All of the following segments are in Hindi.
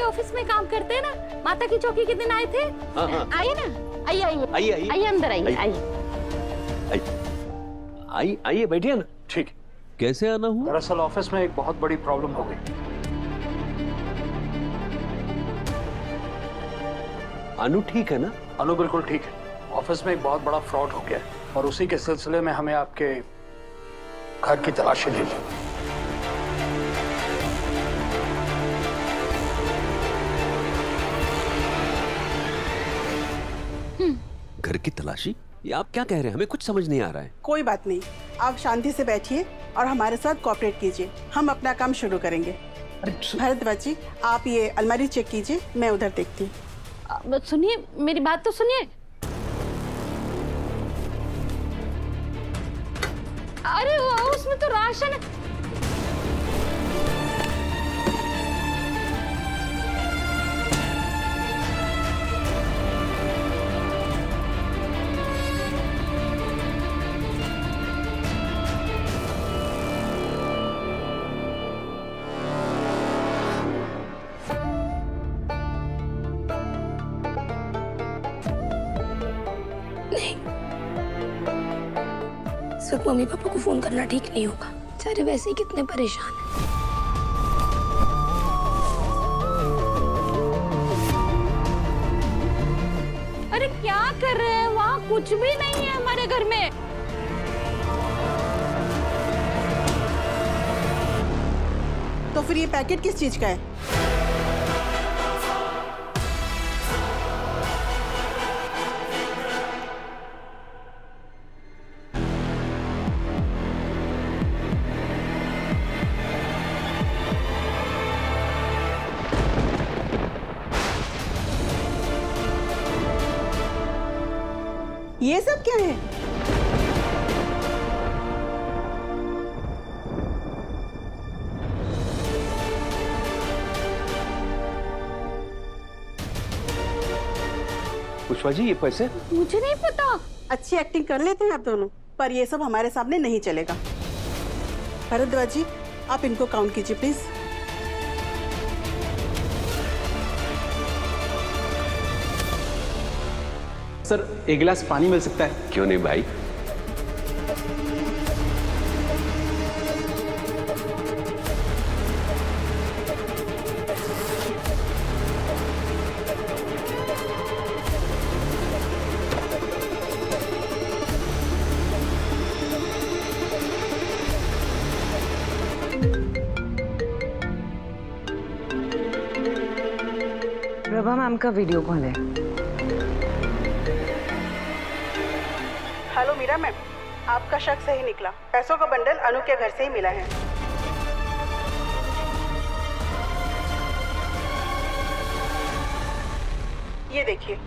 ऑफिस में काम करते हैं ना, माता की चौकी के दिन आए थे। आइए ना, आइए आइए आइए आइए अंदर आइए आइए आइए बैठिए ना। ठीक। कैसे आना हुआ? दरअसल ऑफिस में एक बहुत बड़ी प्रॉब्लम हो गई। अनु ठीक है ना? अनु बिल्कुल ठीक है। ऑफिस में एक बहुत बड़ा फ्रॉड हो गया है और उसी के सिलसिले में हमें आपके घर की तलाशी लेनी। घर की तलाशी? ये आप क्या कह रहे हैं? हमें कुछ समझ नहीं आ रहा है। कोई बात नहीं, आप शांति से बैठिए और हमारे साथ कोऑपरेट कीजिए। हम अपना काम शुरू करेंगे। भरद्वाज जी, आप ये अलमारी चेक कीजिए, मैं उधर देखती हूँ। सुनिए, मेरी बात तो सुनिए। अरे उसमें तो राशन है। सिर्फ मम्मी पापा को फोन करना ठीक नहीं होगा, बेचारे वैसे ही कितने परेशान हैं। अरे क्या कर रहे हैं? वहाँ कुछ भी नहीं है हमारे घर में। तो फिर ये पैकेट किस चीज का है? ये सब क्या है? पुष्पा जी, ये पैसे? मुझे नहीं पता। अच्छी एक्टिंग कर लेते हैं आप दोनों, पर ये सब हमारे सामने नहीं चलेगा। भरद्वाज जी, आप इनको काउंट कीजिए प्लीज। सर, एक गिलास पानी मिल सकता है? क्यों नहीं भाई। प्रभा मैम का वीडियो कॉल है। हेलो मीरा मैम, आपका शक सही निकला। पैसों का बंडल अनु के घर से ही मिला है। ये देखिए।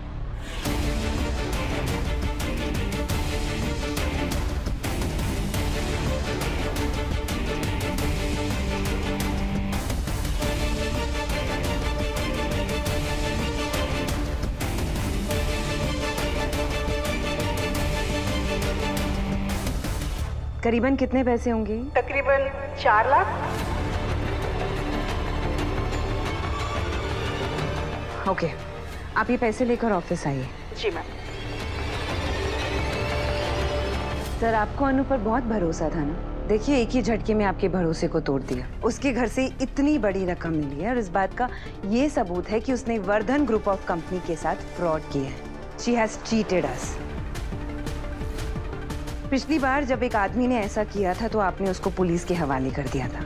करीबन कितने पैसे होंगे? तकरीबन 4 लाख। ओके, आप ये पैसे लेकर ऑफिस आइए। जी मैम। सर, आपको अनु पर बहुत भरोसा था ना। देखिए, एक ही झटके में आपके भरोसे को तोड़ दिया। उसके घर से इतनी बड़ी रकम मिली है और इस बात का ये सबूत है कि उसने वर्धन ग्रुप ऑफ कंपनी के साथ फ्रॉड किया है। शी हैज चीटेड अस। पिछली बार जब एक आदमी ने ऐसा किया था तो आपने उसको पुलिस के हवाले कर दिया था।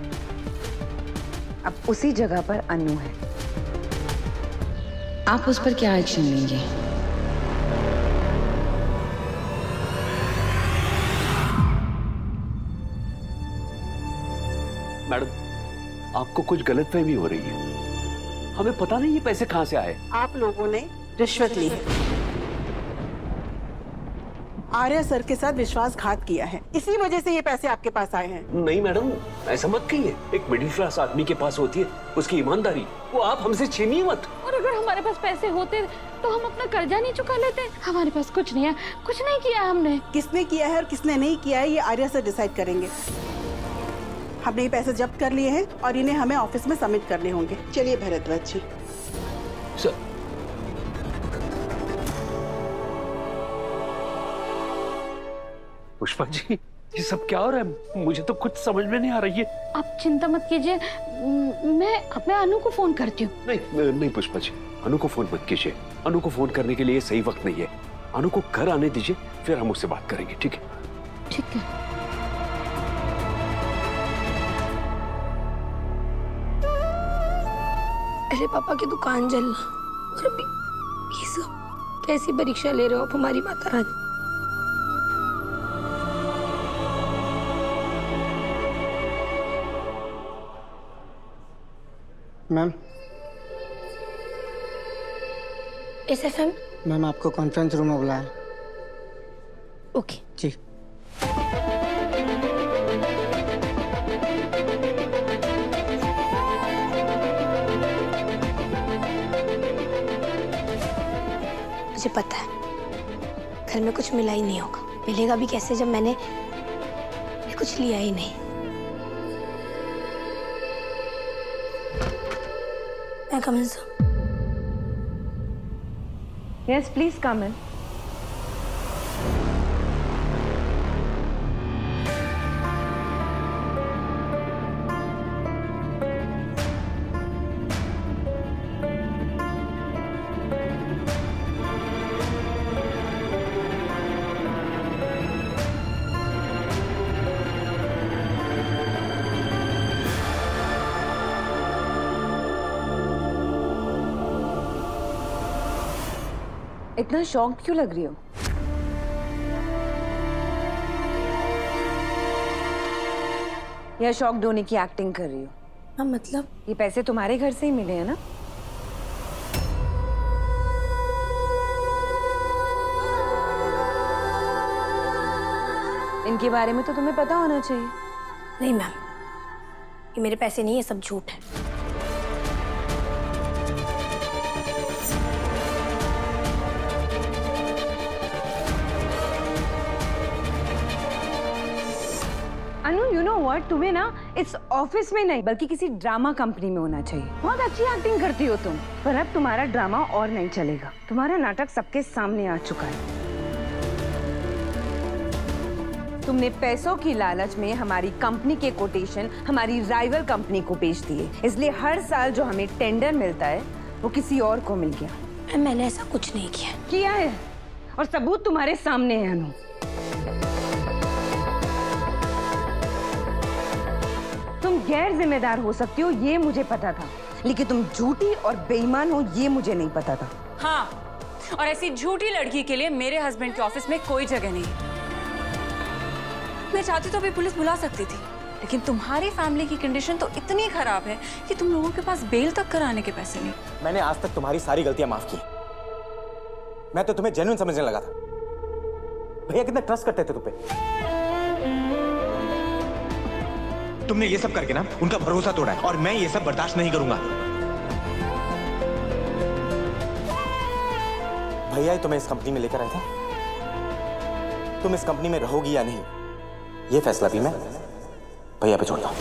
अब उसी जगह पर अनु है। आप उस पर क्या एक्शन लेंगे? मैडम, आपको कुछ गलतफहमी हो रही है। हमें पता नहीं ये पैसे कहाँ से आए। आप लोगों ने रिश्वत ली है। आर्या सर के साथ विश्वासघात किया है, इसी वजह से ये पैसे आपके पास आए हैं। नहीं मैडम, ऐसा मत कहिए। एक मिडिल क्लास आदमी के पास होती है उसकी ईमानदारी, वो आप हमसे छीनिए मत। और अगर हमारे पास पैसे होते तो हम अपना कर्जा नहीं चुका लेते। हमारे पास कुछ नहीं है, कुछ नहीं किया हमने। किसने किया है और किसने नहीं किया है ये आर्या सर डिसाइड करेंगे। हमने ये पैसे जब्त कर लिए हैं और इन्हें हमें ऑफिस में सबमिट करने होंगे। चलिए भरद्वाज जी। सर, पुष्पा जी, ये सब क्या हो रहा है? मुझे तो कुछ समझ में नहीं आ रही है। आप चिंता मत कीजिए, मैं अनु को फोन करती हूँ। नहीं नहीं पुष्पा जी, अनु को फोन मत कीजिए। अनु को फोन करने के लिए सही वक्त नहीं है। अनु को घर आने दीजिए, फिर हम उससे बात करेंगे, ठीक है? ठीक है। पहले पापा की दुकान जलना और अभी ये सब। कैसी परीक्षा ले रहे हो आप हमारी माता रानी? Ma'am, SFM? मैम आपको कॉन्फ्रेंस रूम में बुलाया। ओके। जी। मुझे पता है घर में कुछ मिला ही नहीं होगा। मिलेगा भी कैसे जब मैंने कुछ लिया ही नहीं। मैं कम इन सर? यस प्लीज कम इन। इतना शॉक क्यों लग रही हो? या शॉक्ड होने की एक्टिंग कर रही हो? हाँ मतलब ये पैसे तुम्हारे घर से ही मिले हैं ना? इनके बारे में तो तुम्हें पता होना चाहिए। नहीं मैम, ये मेरे पैसे नहीं है, सब झूठ है। अनु, यू नो व्हाट, तुम्हें ना इस ऑफिस में नहीं बल्कि किसी ड्रामा कंपनी में होना चाहिए। बहुत अच्छी एक्टिंग करती हो तुम, पर अब तुम्हारा ड्रामा और नहीं चलेगा। तुम्हारा नाटक सबके सामने आ चुका है। तुमने पैसों की लालच में हमारी कंपनी के कोटेशन हमारी राइवल कंपनी को बेच दिए, इसलिए हर साल जो हमें टेंडर मिलता है वो किसी और को मिल गया। मैंने ऐसा कुछ नहीं किया है, और सबूत तुम्हारे सामने है अनु। तुम गैर जिम्मेदार हो सकती हो ये मुझे पता था, लेकिन तुम झूठी और बेईमान हो ये मुझे नहीं पता था। हाँ, और ऐसी झूठी लड़की के लिए मेरे हस्बैंड के ऑफिस में कोई जगह नहीं। मैं चाहती तो अभी पुलिस बुला सकती थी, लेकिन तुम्हारी फैमिली की कंडीशन तो इतनी खराब है कि तुम लोगों के पास बेल तक कराने के पैसे नहीं। मैंने आज तक तुम्हारी सारी गलतियां माफ की। मैं तो तुम्हें जेन्युइन समझने लगा था। भैया कितना ट्रस्ट करते थे तुम पे। तुमने ये सब करके ना उनका भरोसा तोड़ा है, और मैं ये सब बर्दाश्त नहीं करूंगा। भैया ही तुम्हें इस कंपनी में लेकर आए थे। तुम इस कंपनी में रहोगी या नहीं, ये फैसला भी मैं भैया पे छोड़ता हूं।